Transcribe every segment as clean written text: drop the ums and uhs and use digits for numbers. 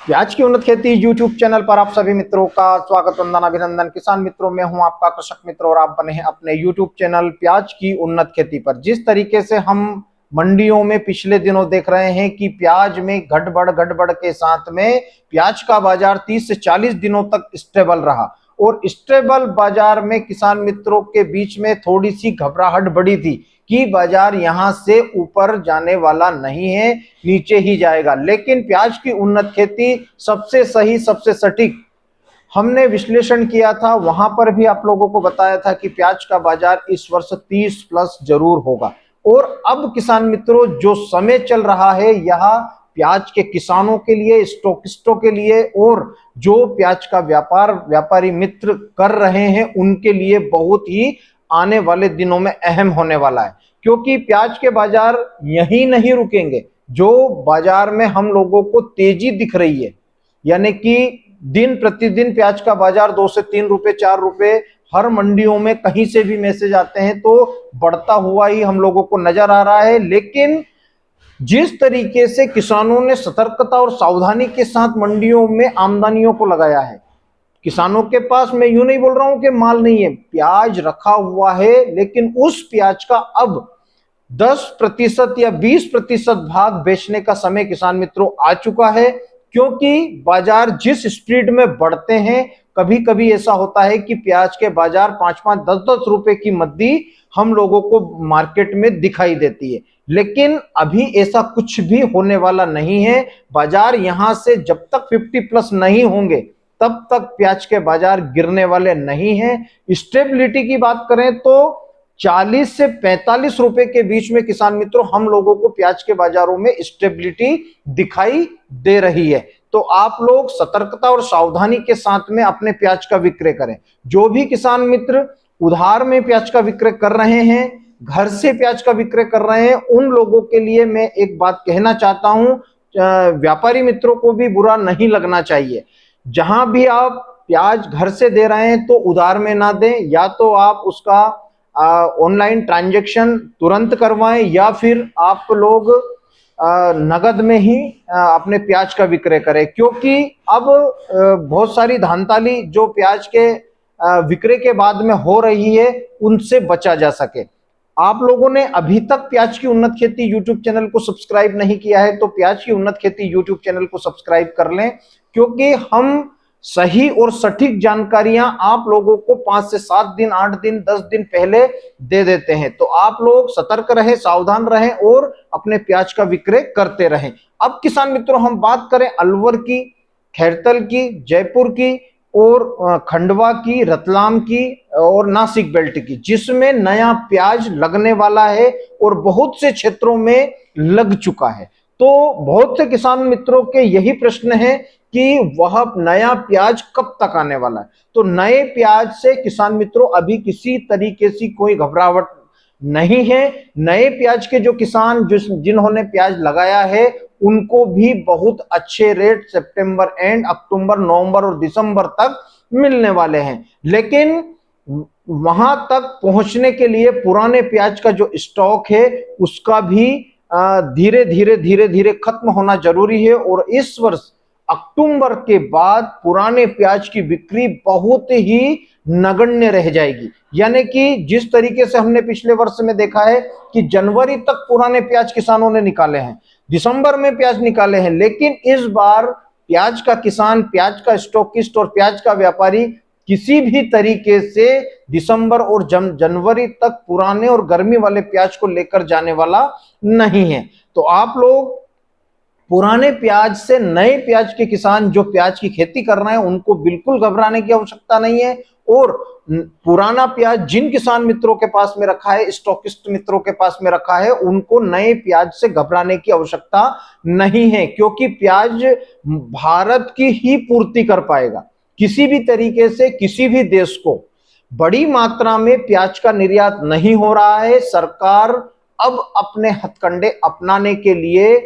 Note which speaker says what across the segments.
Speaker 1: प्याज की उन्नत खेती यूट्यूब चैनल पर आप सभी मित्रों का स्वागत वंदन अभिनंदन। किसान मित्रों में हूं आपका कृषक मित्र और आप बने हैं अपने यूट्यूब चैनल प्याज की उन्नत खेती पर। जिस तरीके से हम मंडियों में पिछले दिनों देख रहे हैं कि प्याज में गड़बड़ के साथ में प्याज का बाजार 30 से 40 दिनों तक स्टेबल रहा और स्टेबल बाजार में किसान मित्रों के बीच में थोड़ी सी घबराहट बढ़ी थी कि बाजार यहां से ऊपर जाने वाला नहीं है, नीचे ही जाएगा। लेकिन प्याज की उन्नत खेती सबसे सही, सबसे सटीक हमने विश्लेषण किया था, वहां पर भी आप लोगों को बताया था कि प्याज का बाजार इस वर्ष 30 प्लस जरूर होगा। और अब किसान मित्रों जो समय चल रहा है यह प्याज के किसानों के लिए, स्टॉकिस्टों के लिए और जो प्याज का व्यापारी मित्र कर रहे हैं उनके लिए बहुत ही आने वाले दिनों में अहम होने वाला है, क्योंकि प्याज के बाजार यही नहीं रुकेंगे। जो बाजार में हम लोगों को तेजी दिख रही है, यानी कि दिन प्रतिदिन प्याज का बाजार 2 से 3 रुपए 4 रुपए हर मंडियों में कहीं से भी मैसेज आते हैं तो बढ़ता हुआ ही हम लोगों को नजर आ रहा है। लेकिन जिस तरीके से किसानों ने सतर्कता और सावधानी के साथ मंडियों में आमदनियों को लगाया है, किसानों के पास, मैं यूं नहीं बोल रहा हूं कि माल नहीं है, प्याज रखा हुआ है, लेकिन उस प्याज का अब 10% या 20% भाग बेचने का समय किसान मित्रों आ चुका है। क्योंकि बाजार जिस स्पीड में बढ़ते हैं, कभी कभी ऐसा होता है कि प्याज के बाजार 5-5, 10-10 रुपए की मद्दी हम लोगों को मार्केट में दिखाई देती है। लेकिन अभी ऐसा कुछ भी होने वाला नहीं है। बाजार यहां से जब तक 50 प्लस नहीं होंगे तब तक प्याज के बाजार गिरने वाले नहीं हैं। स्टेबिलिटी की बात करें तो 40 से 45 रुपए के बीच में किसान मित्रों हम लोगों को प्याज के बाजारों में स्टेबिलिटी दिखाई दे रही है। तो आप लोग सतर्कता और सावधानी के साथ में अपने प्याज का विक्रय करें। जो भी किसान मित्र उधार में प्याज का विक्रय कर रहे हैं, घर से प्याज का विक्रय कर रहे हैं, उन लोगों के लिए मैं एक बात कहना चाहता हूं, व्यापारी मित्रों को भी बुरा नहीं लगना चाहिए। जहां भी आप प्याज घर से दे रहे हैं तो उधार में ना दें, या तो आप उसका ऑनलाइन ट्रांजैक्शन तुरंत करवाएं या फिर आप लोग नगद में ही अपने प्याज का विक्रय करें। क्योंकि अब बहुत सारी धांधली जो प्याज के विक्रय के बाद में हो रही है उनसे बचा जा सके। आप लोगों ने अभी तक प्याज की उन्नत खेती यूट्यूब चैनल को सब्सक्राइब नहीं किया है तो प्याज की उन्नत खेती यूट्यूब चैनल को सब्सक्राइब कर लें, क्योंकि हम सही और सटीक जानकारियां आप लोगों को 5 से 7 दिन, 8 दिन, 10 दिन पहले दे देते हैं। तो आप लोग सतर्क रहें, सावधान रहें और अपने प्याज का विक्रय करते रहें। अब किसान मित्रों हम बात करें अलवर की, खैरतल की, जयपुर की और खंडवा की, रतलाम की और नासिक बेल्ट की, जिसमें नया प्याज लगने वाला है और बहुत से क्षेत्रों में लग चुका है। तो बहुत से किसान मित्रों के यही प्रश्न है कि वह नया प्याज कब तक आने वाला है। तो नए प्याज से किसान मित्रों अभी किसी तरीके से कोई घबराहट नहीं है। नए प्याज के जो किसान जिन्होंने प्याज लगाया है उनको भी बहुत अच्छे रेट सितंबर एंड, अक्टूबर, नवंबर और दिसंबर तक मिलने वाले हैं। लेकिन वहां तक पहुंचने के लिए पुराने प्याज का जो स्टॉक है उसका भी धीरे धीरे खत्म होना जरूरी है। और इस वर्ष अक्टूबर के बाद पुराने प्याज की बिक्री बहुत ही नगण्य रह जाएगी। यानी कि जिस तरीके से हमने पिछले वर्ष में देखा है कि जनवरी तक पुराने प्याज किसानों ने निकाले हैं, दिसंबर में प्याज निकाले हैं, लेकिन इस बार प्याज का किसान, प्याज का स्टॉकिस्ट और प्याज का व्यापारी किसी भी तरीके से दिसंबर और जनवरी तक पुराने और गर्मी वाले प्याज को लेकर जाने वाला नहीं है। तो आप लोग पुराने प्याज से नए प्याज के किसान जो प्याज की खेती कर रहे हैं उनको बिल्कुल घबराने की आवश्यकता नहीं है। और पुराना प्याज जिन किसान मित्रों के पास में रखा है, स्टॉकिस्ट मित्रों के पास में रखा है, उनको नए प्याज से घबराने की आवश्यकता नहीं है, क्योंकि प्याज भारत की ही पूर्ति कर पाएगा। किसी भी तरीके से किसी भी देश को बड़ी मात्रा में प्याज का निर्यात नहीं हो रहा है। सरकार अब अपने हथकंडे अपनाने के लिए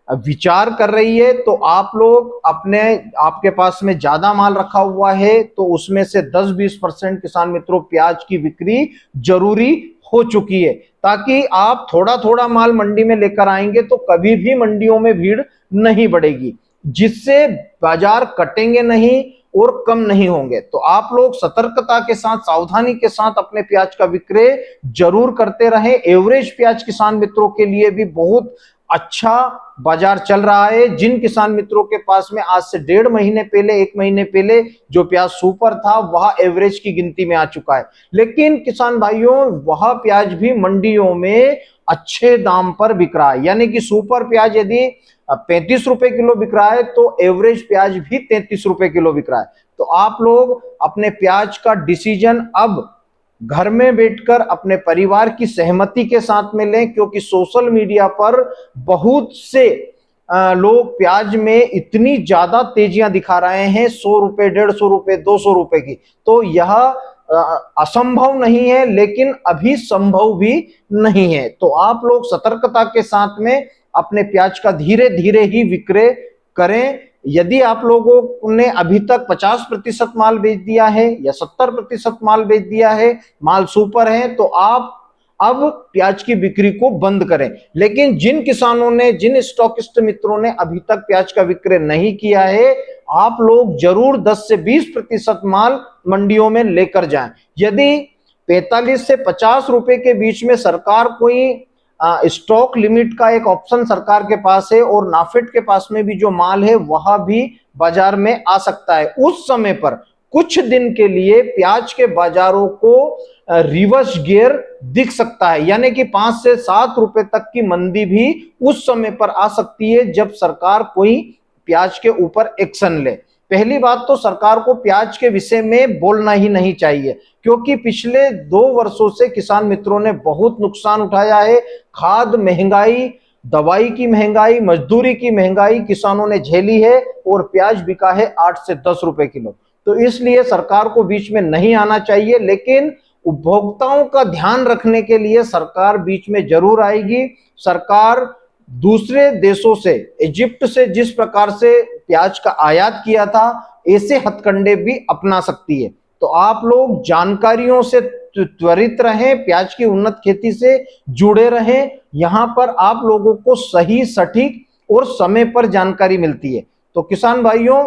Speaker 1: विचार कर रही है। तो आप लोग आपके पास में ज्यादा माल रखा हुआ है तो उसमें से 10-20% किसान मित्रों प्याज की बिक्री जरूरी हो चुकी है, ताकि आप थोड़ा थोड़ा माल मंडी में लेकर आएंगे तो कभी भी मंडियों में भीड़ नहीं बढ़ेगी। जिससे बाजार कटेंगे नहीं और कम नहीं होंगे। तो आप लोग सतर्कता के साथ, सावधानी के साथ अपने प्याज का विक्रय जरूर करते रहें। एवरेज प्याज किसान मित्रों के लिए भी बहुत अच्छा बाजार चल रहा है। जिन किसान मित्रों के पास में आज से 1.5 महीने पहले, 1 महीने पहले जो प्याज सुपर था वह एवरेज की गिनती में आ चुका है। लेकिन किसान भाइयों, वह प्याज भी मंडियों में अच्छे दाम पर बिक रहा है। यानी कि सुपर प्याज यदि 35 रुपए किलो बिक रहा है तो एवरेज प्याज भी 33 रुपए किलो बिक रहा है। तो आप लोग अपने प्याज का डिसीजन अब घर में बैठकर अपने परिवार की सहमति के साथ में लें, क्योंकि सोशल मीडिया पर बहुत से लोग प्याज में इतनी ज्यादा तेजियां दिखा रहे हैं, 100 रुपए, 150 रुपए, 200 रुपए की। तो यह असंभव नहीं है, लेकिन अभी संभव भी नहीं है। तो आप लोग सतर्कता के साथ में अपने प्याज का धीरे धीरे ही विक्रय करें। यदि आप लोगों ने अभी तक 50% माल बेच दिया है या 70% माल बेच दिया है, माल सुपर है, तो आप अब प्याज की बिक्री को बंद करें। लेकिन जिन किसानों ने, जिन स्टॉकिस्ट मित्रों ने अभी तक प्याज का विक्रय नहीं किया है, आप लोग जरूर 10 से 20% माल मंडियों में लेकर जाएं। यदि 45 से 50 रुपए के बीच में सरकार कोई स्टॉक लिमिट का एक ऑप्शन सरकार के पास है और नाफेड के पास में भी जो माल है वह भी बाजार में आ सकता है, उस समय पर कुछ दिन के लिए प्याज के बाजारों को रिवर्स गियर दिख सकता है। यानी कि 5 से 7 रुपए तक की मंदी भी उस समय पर आ सकती है जब सरकार कोई प्याज के ऊपर एक्शन ले। पहली बात तो सरकार को प्याज के विषय में बोलना ही नहीं चाहिए, क्योंकि पिछले 2 वर्षों से किसान मित्रों ने बहुत नुकसान उठाया है। खाद महंगाई, दवाई की महंगाई, मजदूरी की महंगाई किसानों ने झेली है और प्याज बिका है 8 से 10 रुपए किलो। तो इसलिए सरकार को बीच में नहीं आना चाहिए, लेकिन उपभोक्ताओं का ध्यान रखने के लिए सरकार बीच में जरूर आएगी। सरकार दूसरे देशों से, इजिप्ट से जिस प्रकार से प्याज का आयात किया था, ऐसे हथकंडे भी अपना सकती है। तो आप लोग जानकारियों से त्वरित रहें, प्याज की उन्नत खेती से जुड़े रहें। यहां पर आप लोगों को सही, सटीक और समय पर जानकारी मिलती है। तो किसान भाइयों,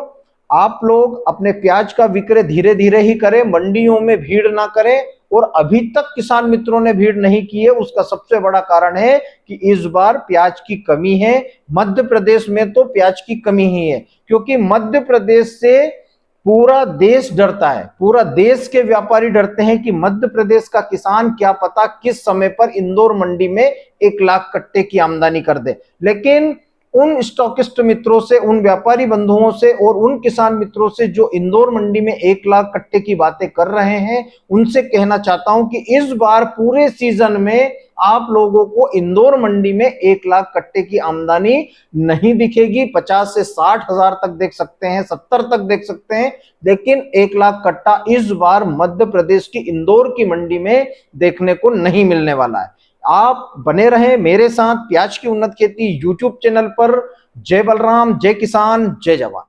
Speaker 1: आप लोग अपने प्याज का विक्रय धीरे धीरे ही करें, मंडियों में भीड़ ना करें। और अभी तक किसान मित्रों ने भीड़ नहीं की है, उसका सबसे बड़ा कारण है कि इस बार प्याज की कमी है। मध्य प्रदेश में तो प्याज की कमी ही है, क्योंकि मध्य प्रदेश से पूरा देश डरता है, पूरा देश के व्यापारी डरते हैं कि मध्य प्रदेश का किसान क्या पता किस समय पर इंदौर मंडी में 1 लाख कट्टे की आमदनी कर दे। लेकिन उन स्टॉकिस्ट मित्रों से, उन व्यापारी बंधुओं से और उन किसान मित्रों से जो इंदौर मंडी में 1 लाख कट्टे की बातें कर रहे हैं, उनसे कहना चाहता हूं कि इस बार पूरे सीजन में आप लोगों को इंदौर मंडी में 1 लाख कट्टे की आमदनी नहीं दिखेगी। 50 से 60 हजार तक देख सकते हैं, 70 तक देख सकते हैं, लेकिन 1 लाख कट्टा इस बार मध्य प्रदेश की इंदौर की मंडी में देखने को नहीं मिलने वाला है। आप बने रहें मेरे साथ प्याज की उन्नत खेती यूट्यूब चैनल पर। जय बलराम, जय किसान, जय जवान।